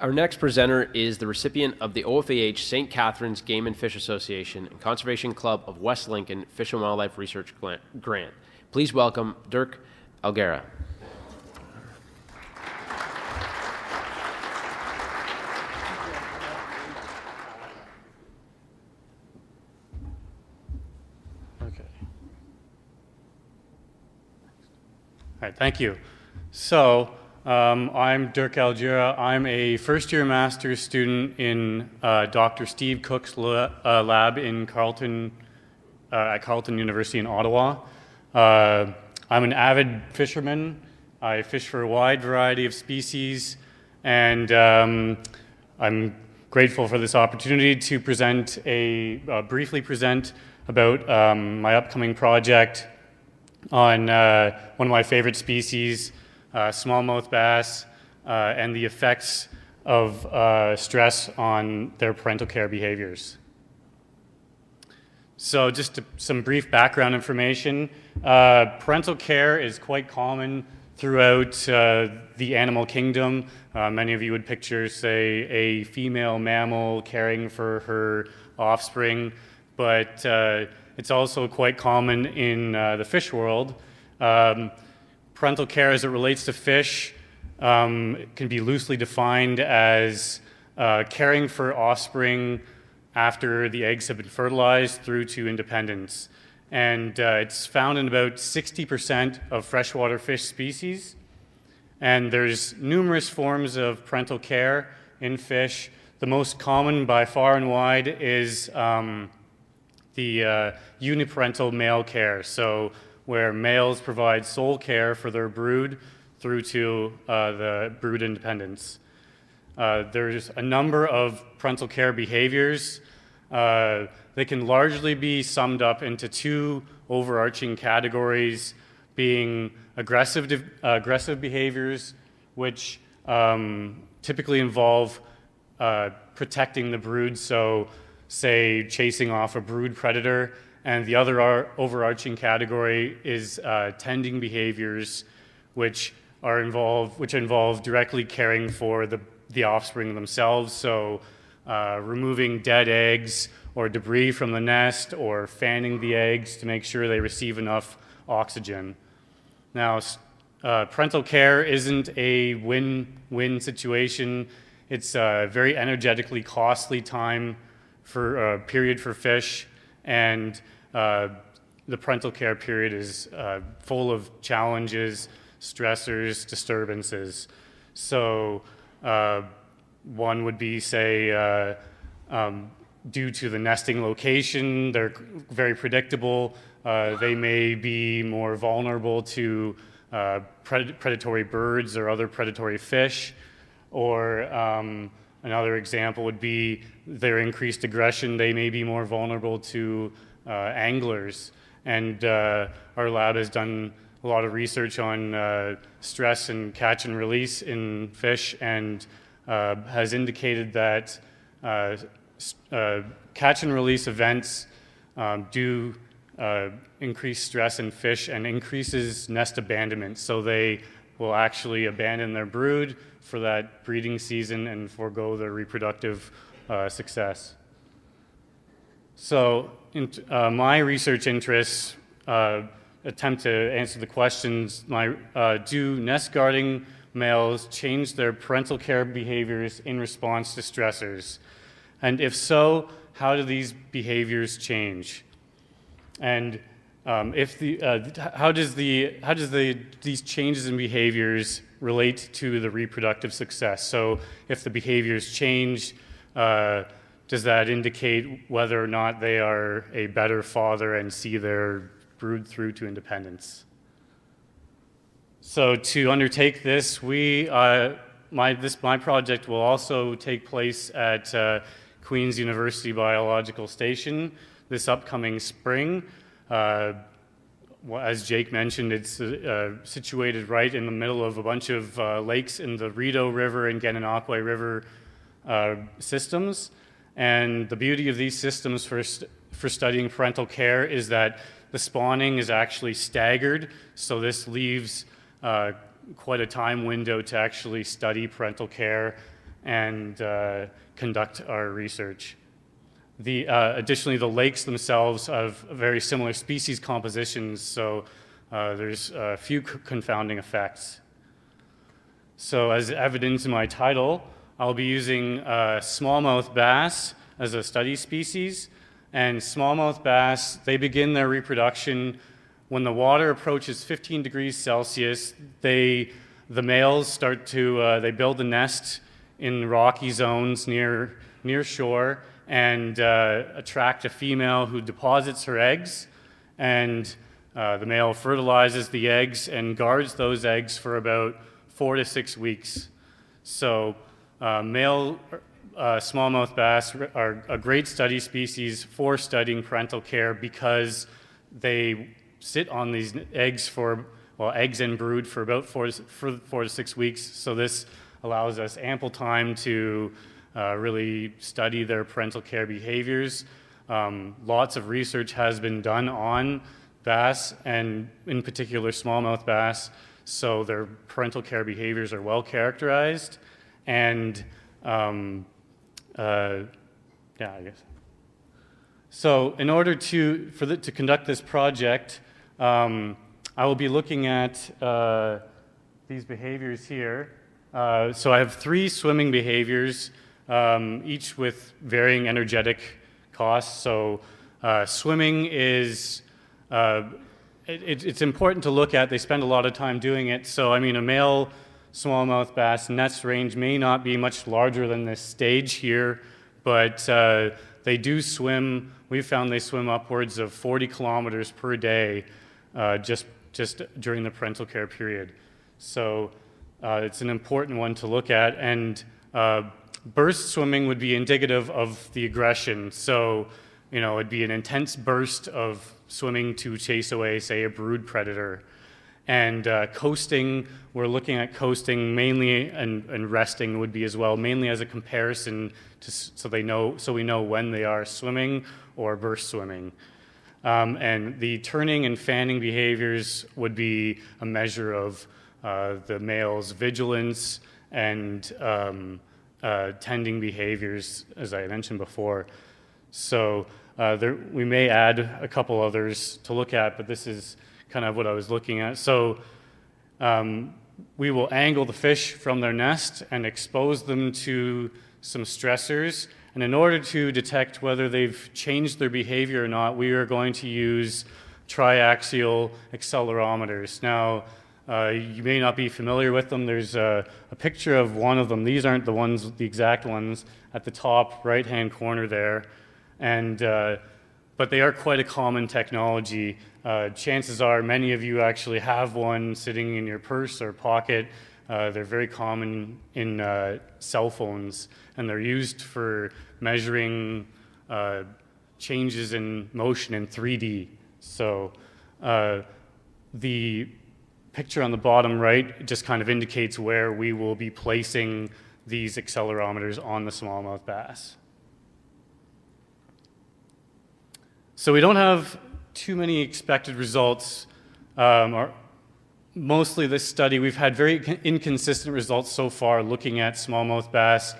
Our next presenter is the recipient of the OFAH St. Catharines Game and Fish Association and Conservation Club of West Lincoln Fish and Wildlife Research Grant. Please welcome Dirk Algera. Okay. All right, thank you. So, I'm Dirk Algera. I'm a first-year master's student in Dr. Steve Cook's lab in Carleton, at Carleton University in Ottawa. I'm an avid fisherman. I fish for a wide variety of species, and I'm grateful for this opportunity to briefly present about my upcoming project on one of my favorite species, smallmouth bass, and the effects of stress on their parental care behaviors. So just some brief background information. Parental care is quite common throughout the animal kingdom. Many of you would picture, say, a female mammal caring for her offspring, but it's also quite common in the fish world. Parental care as it relates to fish can be loosely defined as caring for offspring after the eggs have been fertilized through to independence. And it's found in about 60% of freshwater fish species. And there's numerous forms of parental care in fish. The most common by far and wide is the uniparental male care. So where males provide sole care for their brood through to the brood independence. There's a number of parental care behaviors. They can largely be summed up into two overarching categories, being aggressive behaviors, which typically involve protecting the brood, so say chasing off a brood predator. And the other overarching category is tending behaviors, which involve directly caring for the offspring themselves. So removing dead eggs or debris from the nest, or fanning the eggs to make sure they receive enough oxygen. Now, parental care isn't a win-win situation. It's a very energetically costly period for fish, and the parental care period is full of challenges, stressors, disturbances. So one would be, say, due to the nesting location, they're very predictable. They may be more vulnerable to predatory birds or other predatory fish. Or another example would be their increased aggression. They may be more vulnerable to anglers. And our lab has done a lot of research on stress and catch and release in fish, and has indicated that catch and release events do increase stress in fish and increases nest abandonment. So they will actually abandon their brood for that breeding season and forego their reproductive success. So my research interests attempt to answer the questions, do nest guarding males change their parental care behaviors in response to stressors? And if so, how do these behaviors change? And how does these changes in behaviors relate to the reproductive success? So if the behaviors change, does that indicate whether or not they are a better father and see their brood through to independence? So to undertake this, my project will also take place at Queen's University Biological Station this upcoming spring. As Jake mentioned, it's situated right in the middle of a bunch of lakes in the Rideau River and Gananoque River systems. And the beauty of these systems for studying parental care is that the spawning is actually staggered, so this leaves quite a time window to actually study parental care and conduct our research. Additionally, the lakes themselves have very similar species compositions, so there's a few confounding effects. So as evidence in my title, I'll be using smallmouth bass as a study species. And smallmouth bass, they begin their reproduction when the water approaches 15 degrees Celsius. The males start to, they build a nest in rocky zones near shore and attract a female who deposits her eggs. And the male fertilizes the eggs and guards those eggs for about 4 to 6 weeks. So male smallmouth bass are a great study species for studying parental care because they sit on these eggs eggs and brood for about 4 to 6 weeks. So this allows us ample time to really study their parental care behaviors. Lots of research has been done on bass, and in particular smallmouth bass, so their parental care behaviors are well characterized. And I guess. So in order to conduct this project, I will be looking at these behaviors here. So I have 3 swimming behaviors, each with varying energetic costs. So swimming is, it's important to look at. They spend a lot of time doing it. So I mean, a male smallmouth bass nest range may not be much larger than this stage here, but they do swim. We've found they swim upwards of 40 kilometers per day just during the parental care period. So it's an important one to look at. And burst swimming would be indicative of the aggression. So, it'd be an intense burst of swimming to chase away, say, a brood predator. And coasting, we're looking at coasting mainly, and resting would be as well, mainly as a comparison so we know when they are swimming or burst swimming. And the turning and fanning behaviors would be a measure of the male's vigilance and tending behaviors, as I mentioned before. So we may add a couple others to look at, but this is kind of what I was looking at. So we will angle the fish from their nest and expose them to some stressors. And in order to detect whether they've changed their behavior or not, we are going to use triaxial accelerometers. Now, you may not be familiar with them. There's a picture of one of them. These aren't the exact ones at the top right-hand corner there. And but they are quite a common technology. Chances are many of you actually have one sitting in your purse or pocket. They're very common in cell phones, and they're used for measuring changes in motion in 3D. So the picture on the bottom right just kind of indicates where we will be placing these accelerometers on the smallmouth bass. So we don't have too many expected results. Mostly this study, we've had very inconsistent results so far looking at smallmouth bass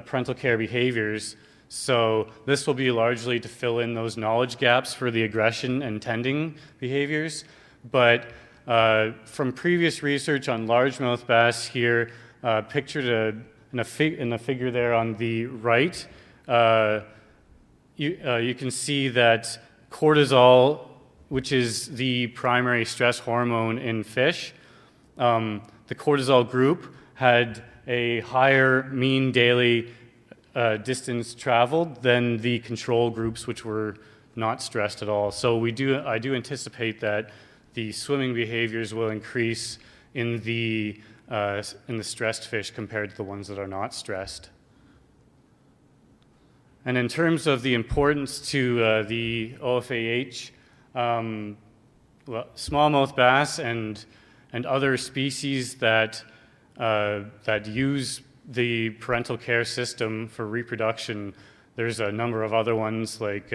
parental care behaviors. So this will be largely to fill in those knowledge gaps for the aggression and tending behaviors. But from previous research on largemouth bass here, pictured in the figure there on the right, you can see that cortisol, which is the primary stress hormone in fish, the cortisol group had a higher mean daily distance traveled than the control groups, which were not stressed at all. So I do anticipate that the swimming behaviors will increase in the stressed fish compared to the ones that are not stressed. And in terms of the importance to the OFAH, smallmouth bass and other species that use the parental care system for reproduction, there's a number of other ones like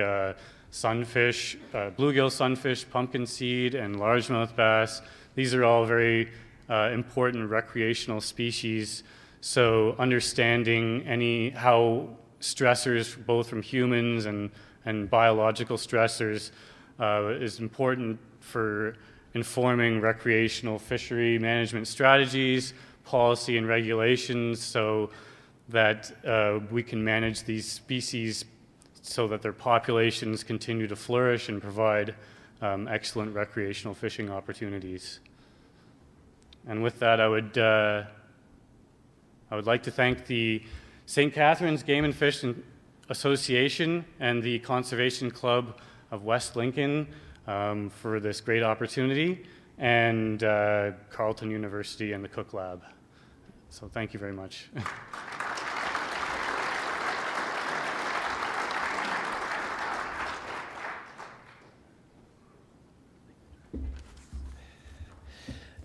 sunfish, bluegill sunfish, pumpkin seed, and largemouth bass. These are all very important recreational species. So understanding how stressors, both from humans and biological stressors, is important for informing recreational fishery management strategies, policy and regulations, so that we can manage these species so that their populations continue to flourish and provide excellent recreational fishing opportunities. And with that, I would like to thank the St. Catharines Game and Fish Association and the Conservation Club of West Lincoln for this great opportunity, and Carleton University and the Cook Lab. So thank you very much.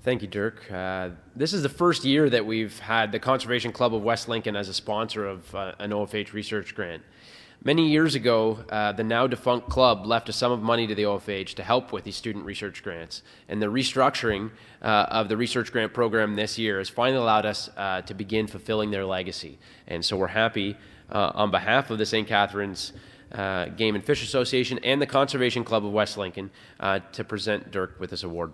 Thank you, Dirk. This is the first year that we've had the Conservation Club of West Lincoln as a sponsor of an OFAH research grant. Many years ago, the now defunct club left a sum of money to the OFAH to help with these student research grants. And the restructuring of the research grant program this year has finally allowed us to begin fulfilling their legacy. And so we're happy on behalf of the St. Catharines Game and Fish Association and the Conservation Club of West Lincoln to present Dirk with this award.